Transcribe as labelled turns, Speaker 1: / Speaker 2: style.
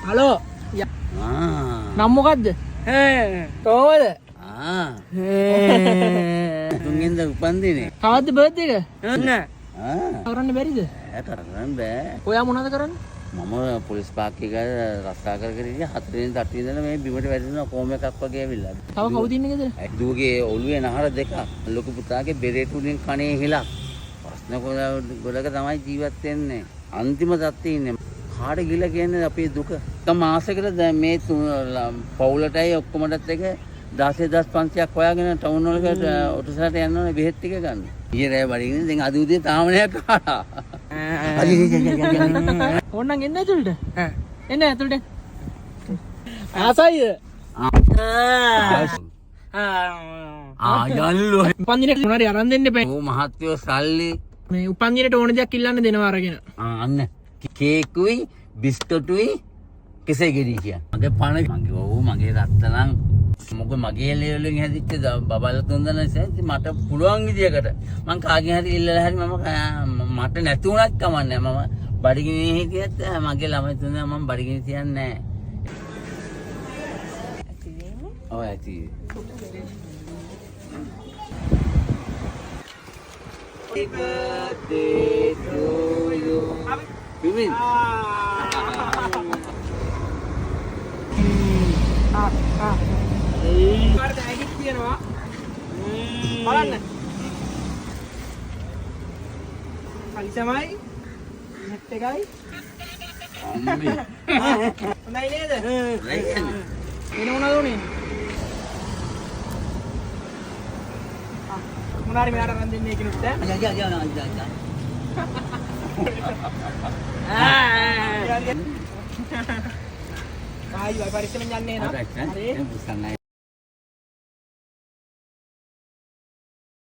Speaker 1: Hello. නම් මොකද්ද? තෝවද?
Speaker 2: තුන්ගෙන්ද උපන්දිනේ.
Speaker 1: කවද්ද birthday එක?
Speaker 2: නෑ.
Speaker 1: කරන්න බැරිද?
Speaker 2: කරන්න බෑ.
Speaker 1: ඔයා මොනවද කරන්නේ?
Speaker 2: මම පොලිස් පාක්කේ ගාව රස්සා කර කර ඉන්නේ 4 වෙනි තට්ටුවේ ඉඳලා මේ බිමට වැටෙනවා කොහොම එකක් වගේ ඇවිල්ලා.
Speaker 1: තව කවුද ඉන්නේ ගෙදර?
Speaker 2: දුවගේ ඔළුවේ නහර දෙකක්. ලොකු පුතාගේ බෙරේට උඩින් කනේ හිලක්. ප්‍රශ්න ගොඩක තමයි ජීවත් වෙන්නේ. අන්තිම තත්ත්වයේ ඉන්නේ. කාට ගිල කියන්නේ අපේ දුක. එක මාසෙකට දැන් මේ පවුලටයි ඔක්කොමඩත් එක 16500ක් හොයාගෙන ටවුන් වලකට ඔටසලට යන්න ඕනේ බෙහෙත් ටික ගන්න. ඊයේ රෑ බඩගින්නේ දැන් අද උදේ තාම නෑ කාලා.
Speaker 1: ඕන්නම් එන්න ඇතුළට. එන්න ඇතුළට. ආසයිද?
Speaker 2: යල්ලෝ.
Speaker 1: උපන්දිනේට මොනාරි අරන් දෙන්න එපා.
Speaker 2: ඕ මහත්යෝ සල්ලි.
Speaker 1: මේ උපන්දිනේට ඕන දෙයක් ඉල්ලන්න දෙනවා අරගෙන.
Speaker 2: අන්න කේකුයි බිස්කටුයි කෙසේ ගෙඩි කියන්නේ. මගේ පණ මගේ රත්තරන් මොකද මගේ ලෙවලෙන් හැදිච්ච බබල් තුන්දෙනා මට පුළුවන් විදියකට මං කාගෙන් හරි ඉල්ලලා හරි මට නැති වුණත් කමන්නේ මම බඩගිනි හිටියත් මගේ ළමයි තුන්දෙනා මම බඩගිනි තියන්නේ නැහැ. ඔව් ඇති. Happy birthday to you. Bimin.
Speaker 1: කාර්ද ඇගිට් තියනවා. බලන්න. කලිසමයි නෙට් එකයි.
Speaker 2: අම්මේ.
Speaker 1: හොඳයි නේද? එන මොනවද උනේ? මොනාරි මෙයාට රන් දෙන්නේ කිනුත් ඈ. ආයි පරිස්සමෙන් යන්නේ නේද?
Speaker 2: හරි.